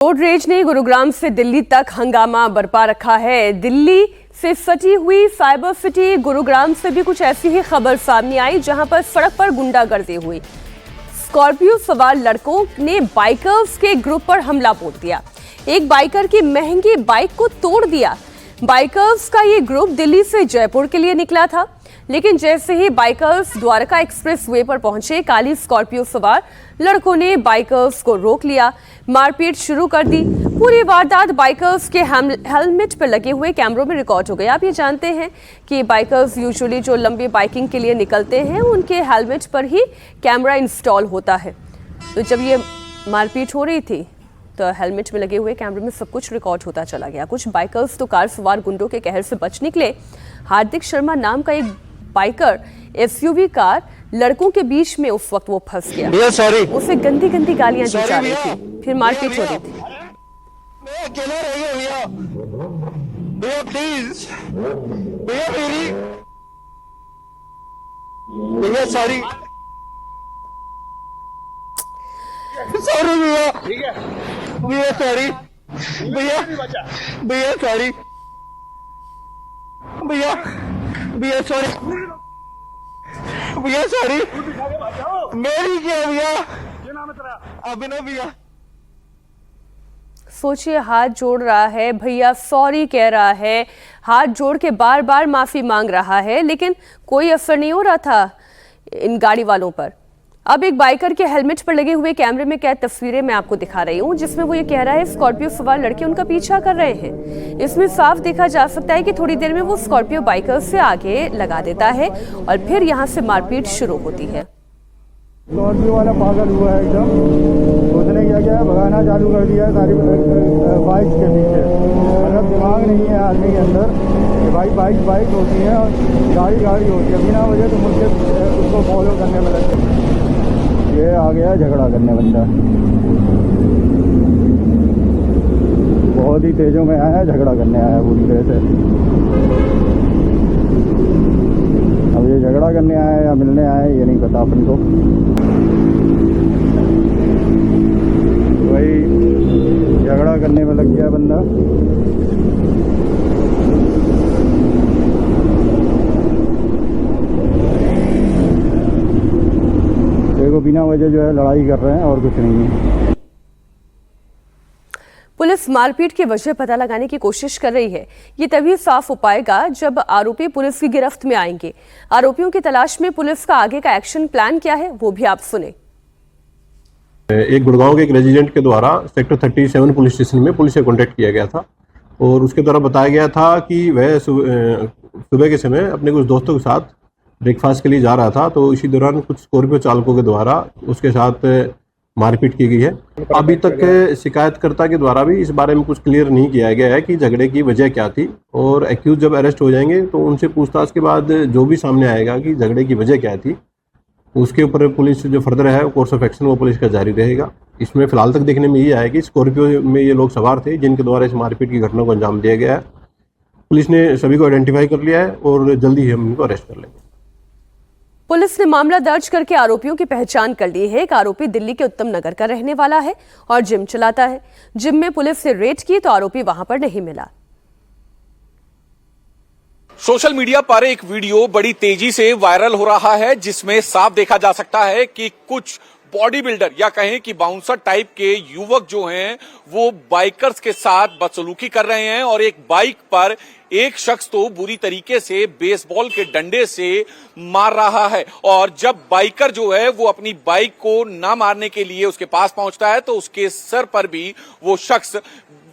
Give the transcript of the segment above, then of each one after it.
Road rage ने गुरुग्राम से दिल्ली तक हंगामा बरपा रखा है। दिल्ली से सटी हुई साइबर सिटी गुरुग्राम से भी कुछ ऐसी ही खबर सामने आई, जहां पर सड़क पर गुंडागर्दी हुई। स्कॉर्पियो सवार लड़कों ने बाइकर्स के ग्रुप पर हमला बोल दिया। एक बाइकर की महंगी बाइक को तोड़ दिया। बाइकर्स का ये ग्रुप दिल्ली से जयपुर के लिए निकला था, लेकिन जैसे ही बाइकर्स द्वारका एक्सप्रेस वे पर पहुंचे, काली स्कॉर्पियो सवार लड़कों ने बाइकर्स को रोक लिया, मारपीट शुरू कर दी। पूरी वारदात बाइकर्स के हेलमेट पर लगे हुए कैमरों में रिकॉर्ड हो गई। आप ये जानते हैं कि बाइकर्स यूजुअली जो लंबी बाइकिंग के लिए निकलते हैं, उनके हेलमेट पर ही कैमरा इंस्टॉल होता है। तो जब ये मारपीट हो रही थी तो हेलमेट में लगे हुए कैमरे में सब कुछ रिकॉर्ड होता चला गया। कुछ बाइकर्स तो कार सवार गुंडों के कहर से बच निकले। हार्दिक शर्मा नाम का एक बाइकर एसयूवी कार लड़कों के बीच में उस वक्त वो फंस गया। उसे गंदी गंदी गालियां दी जा रही थी, फिर मारपीट हो रही थी। भैया प्लीज, भैया मेरी, भैया सॉरी भैया, ठीक है भैया सॉरी, भैया भैया सॉरी, भैया भैया सॉरी, भैया सॉरी, मेरी क्या भैया, अभिनव भैया। सोचिए, हाथ जोड़ रहा है, भैया सॉरी कह रहा है, हाथ जोड़ के बार बार माफी मांग रहा है, लेकिन कोई असर नहीं हो रहा था इन गाड़ी वालों पर। अब एक बाइकर के हेलमेट पर लगे हुए कैमरे में कैद तस्वीरें मैं आपको दिखा रही हूं, जिसमें वो ये कह रहा है स्कॉर्पियो सवार लड़के उनका पीछा कर रहे हैं। इसमें साफ देखा जा सकता है कि थोड़ी देर में वो स्कॉर्पियो बाइकर से आगे लगा देता है और फिर यहाँ से मारपीट शुरू होती है। स्कॉर्पियो वाला पागल हुआ है एकदम। उसने क्या किया, भगाना चालू कर दिया है सारी बाइक के पीछे। मतलब दिमाग नहीं है आदमी के अंदर कि भाई बाइक होती है और गाड़ी होती है, बिना वजह तो मुझसे उसको फॉलो करने में लगते। ये आ गया झगड़ा करने बंदा, बहुत ही तेजों में आया, झगड़ा करने आया पूरी तरह से। अब ये झगड़ा करने आया या मिलने आया ये नहीं पता अपन को। वही झगड़ा करने में लग गया बंदा। देखो, बिना वजह जो है लड़ाई कर रहे हैं और कुछ नहीं है। पुलिस मारपीट की वजह पता लगाने की कोशिश कर रही है। ये तभी साफ हो पाएगा जब आरोपी पुलिस की गिरफ्त में आएंगे। आरोपियों की तलाश में पुलिस का आगे का एक्शन प्लान क्या है, वो भी आप सुने। एक गुड़गांव के एक रेजिडेंट के द्वारा सेक्टर 37 पुलिस स्टेशन में पुलिस से कॉन्टैक्ट किया गया था और उसके द्वारा बताया गया था कि वह सुबह के समय अपने कुछ दोस्तों के साथ ब्रेकफास्ट के लिए जा रहा था। तो इसी दौरान कुछ स्कॉर्पियो चालकों के द्वारा उसके साथ मारपीट की गई है। अभी तक शिकायतकर्ता के द्वारा भी इस बारे में कुछ क्लियर नहीं किया गया है कि झगड़े की वजह क्या थी, और एक्यूज जब अरेस्ट हो जाएंगे तो उनसे पूछताछ के बाद जो भी सामने आएगा कि झगड़े की वजह क्या थी, उसके ऊपर पुलिस जो फर्दर है कोर्स ऑफ एक्शन वो पुलिस का जारी रहेगा। इसमें फिलहाल तक देखने में ये आया कि स्कॉर्पियो में ये लोग सवार थे जिनके द्वारा इस मारपीट की घटना को अंजाम दिया गया है। पुलिस ने सभी को आइडेंटिफाई कर लिया है और जल्दी ही हम इनको अरेस्ट कर लेंगे। पुलिस ने मामला दर्ज करके आरोपियों की पहचान कर ली है। एक आरोपी दिल्ली के उत्तम नगर का रहने वाला है और जिम चलाता है। जिम में पुलिस ने रेड की तो आरोपी वहां पर नहीं मिला। सोशल मीडिया पर एक वीडियो बड़ी तेजी से वायरल हो रहा है, जिसमें साफ देखा जा सकता है कि कुछ बॉडी बिल्डर या कहें कि बाउंसर टाइप के युवक जो हैं वो बाइकर्स के साथ बदसलूकी कर रहे हैं और एक बाइक पर एक शख्स तो बुरी तरीके से बेसबॉल के डंडे से मार रहा है। और जब बाइकर जो है वो अपनी बाइक को ना मारने के लिए उसके पास पहुंचता है तो उसके सर पर भी वो शख्स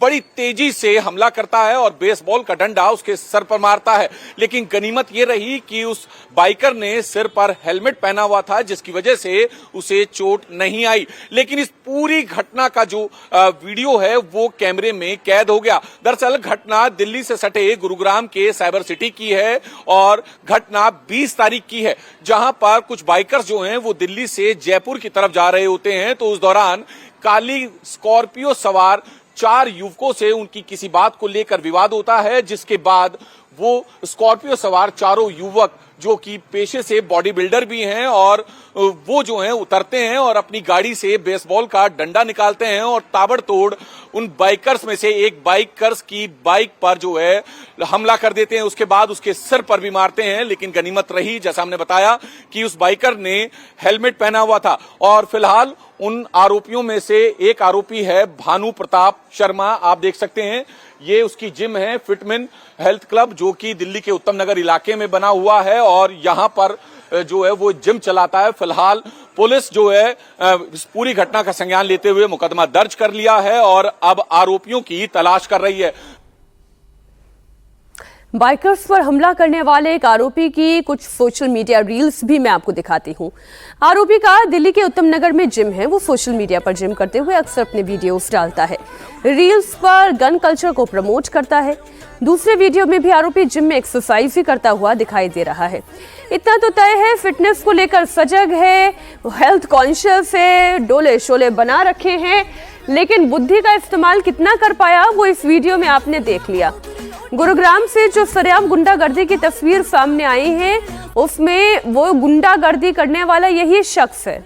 बड़ी तेजी से हमला करता है और बेसबॉल का डंडा उसके सर पर मारता है। लेकिन गनीमत ये रही कि उस बाइकर ने सिर पर हेलमेट पहना हुआ था, जिसकी वजह से उसे चोट नहीं आई। लेकिन इस पूरी घटना का जो वीडियो है वो कैमरे में कैद हो गया। दरअसल घटना दिल्ली से सटे गुरुग्राम के साइबर सिटी की है और घटना 20 तारीख की है, जहां पर कुछ बाइकर्स जो हैं वो दिल्ली से जयपुर की तरफ जा रहे होते हैं। तो उस दौरान काली स्कॉर्पियो सवार 4 युवकों से उनकी किसी बात को लेकर विवाद होता है, जिसके बाद वो स्कॉर्पियो सवार चारों युवक जो कि पेशे से बॉडी बिल्डर भी हैं, और वो जो हैं उतरते हैं और अपनी गाड़ी से बेसबॉल का डंडा निकालते हैं और ताबड़तोड़ उन बाइकर्स में से एक बाइकर्स की बाइक पर जो है हमला कर देते हैं। उसके बाद उसके सिर पर भी मारते हैं, लेकिन गनीमत रही, जैसा हमने बताया, कि उस बाइकर ने हेलमेट पहना हुआ था। और फिलहाल उन आरोपियों में से एक आरोपी है भानु प्रताप शर्मा। आप देख सकते हैं ये उसकी जिम है, फिटमेन हेल्थ क्लब, जो कि दिल्ली के उत्तम नगर इलाके में बना हुआ है और यहां पर जो है वो जिम चलाता है। फिलहाल पुलिस जो है इस पूरी घटना का संज्ञान लेते हुए मुकदमा दर्ज कर लिया है और अब आरोपियों की तलाश कर रही है। बाइकर्स पर हमला करने वाले एक आरोपी की कुछ सोशल मीडिया रील्स भी मैं आपको दिखाती हूं। आरोपी का दिल्ली के उत्तम नगर में जिम है। वो सोशल मीडिया पर जिम करते हुए अक्सर अपने वीडियोस डालता है। रील्स पर गन कल्चर को प्रमोट करता है। दूसरे वीडियो में भी आरोपी जिम में एक्सरसाइज ही करता हुआ दिखाई दे रहा है। इतना तो तय है, फिटनेस को लेकर सजग है, हेल्थ कॉन्शियस है, डोले शोले बना रखे हैं, लेकिन बुद्धि का इस्तेमाल कितना कर पाया वो इस वीडियो में आपने देख लिया। गुरुग्राम से जो सरेआम गुंडागर्दी की तस्वीर सामने आई है, उसमें वो गुंडागर्दी करने वाला यही शख्स है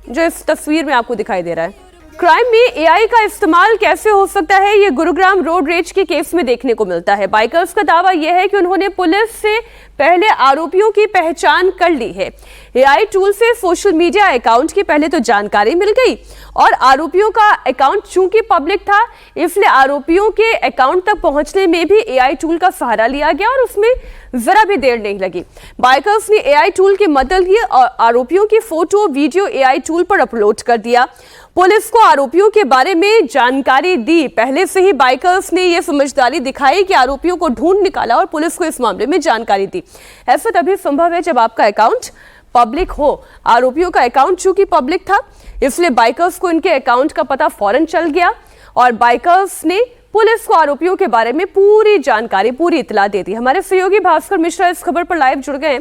जो इस तस्वीर में आपको दिखाई दे रहा है। क्राइम में एआई का इस्तेमाल कैसे हो सकता है, ये गुरुग्राम रोड रेज के केस में देखने को मिलता है। बाइकर्स का दावा यह है कि उन्होंने पुलिस से पहले आरोपियों की पहचान कर ली है। एआई टूल से सोशल मीडिया अकाउंट की पहले तो जानकारी मिल गई और आरोपियों का अकाउंट चूंकि पब्लिक था, इसलिए आरोपियों के अकाउंट तक पहुंचने में भी एआई टूल का सहारा लिया गया और उसमें जरा भी देर नहीं लगी। बाइकर्स ने एआई टूल की मदद ली और आरोपियों की फोटो वीडियो एआई टूल पर अपलोड कर दिया। पुलिस को आरोपियों के बारे में जानकारी दी। पहले से ही बाइकर्स ने यह समझदारी दिखाई कि आरोपियों को ढूंढ निकाला और पुलिस को इस मामले में जानकारी दी। ऐसा तभी संभव है जब आपका अकाउंट पब्लिक हो। आरोपियों का अकाउंट चूंकि पब्लिक था, इसलिए बाइकर्स को इनके अकाउंट का पता फौरन चल गया और बाइकर्स ने पुलिस को आरोपियों के बारे में पूरी जानकारी, पूरी इत्तला दे दी। हमारे सहयोगी भास्कर मिश्रा इस खबर पर लाइव जुड़ गए।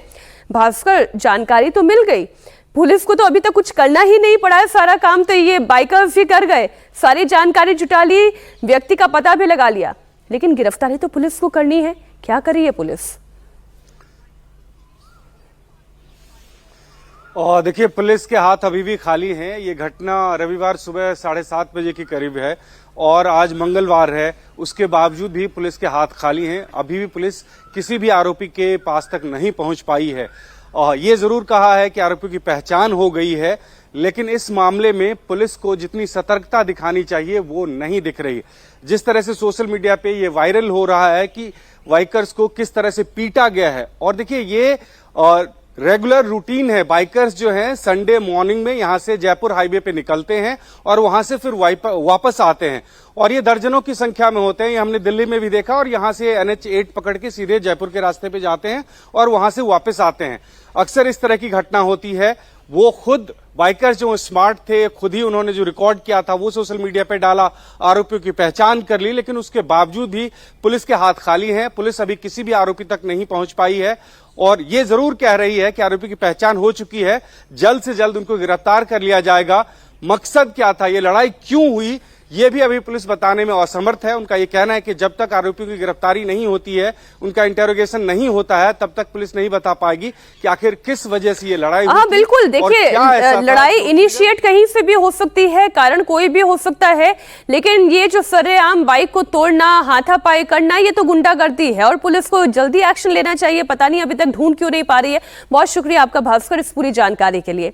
भास्कर, जानकारी तो मिल गई, पुलिस को तो अभी तक कुछ करना ही नहीं पड़ा है, सारा काम तो ये बाइकर्स ही कर गए। सारी जानकारी जुटा ली, व्यक्ति का पता भी लगा लिया, लेकिन गिरफ्तारी तो पुलिस को करनी है। क्या कर रही है पुलिस? और देखिए, पुलिस के हाथ अभी भी खाली हैं। ये घटना रविवार सुबह 7:30 बजे के करीब है और आज मंगलवार है। उसके बावजूद भी पुलिस के हाथ खाली हैं। अभी भी पुलिस किसी भी आरोपी के पास तक नहीं पहुंच पाई है। ये जरूर कहा है कि आरोपियों की पहचान हो गई है, लेकिन इस मामले में पुलिस को जितनी सतर्कता दिखानी चाहिए वो नहीं दिख रही। जिस तरह से सोशल मीडिया पे ये वायरल हो रहा है कि बाइकर्स को किस तरह से पीटा गया है, और देखिए ये रेगुलर रूटीन है। बाइकर्स जो हैं संडे मॉर्निंग में यहां से जयपुर हाईवे पे निकलते हैं और वहां से फिर वापस आते हैं, और ये दर्जनों की संख्या में होते हैं। ये हमने दिल्ली में भी देखा, और यहां से NH8 पकड़ के सीधे जयपुर के रास्ते पे जाते हैं और वहां से वापस आते हैं। अक्सर इस तरह की घटना होती है। वो खुद बाइकर्स जो स्मार्ट थे, खुद ही उन्होंने जो रिकॉर्ड किया था वो सोशल मीडिया पे डाला, आरोपियों की पहचान कर ली, लेकिन उसके बावजूद भी पुलिस के हाथ खाली हैं। पुलिस अभी किसी भी आरोपी तक नहीं पहुंच पाई है और ये जरूर कह रही है कि आरोपी की पहचान हो चुकी है, जल्द से जल्द उनको गिरफ्तार कर लिया जाएगा। मकसद क्या था, ये लड़ाई क्यों हुई, ये भी अभी पुलिस बताने में असमर्थ है। उनका ये कहना है कि जब तक आरोपियों की गिरफ्तारी नहीं होती है, उनका इंटेरोगेशन नहीं होता है, तब तक पुलिस नहीं बता पाएगी कि आखिर किस वजह से ये लड़ाई हुई। हाँ बिल्कुल, देखिए लड़ाई इनिशिएट कहीं से भी हो सकती है, कारण कोई भी हो सकता है, लेकिन ये जो सरेआम बाइक को तोड़ना, हाथापाई करना, ये तो गुंडागर्दी है और पुलिस को जल्दी एक्शन लेना चाहिए। पता नहीं अभी तक ढूंढ क्यों नहीं पा रही है। बहुत शुक्रिया आपका भास्कर इस पूरी जानकारी के लिए।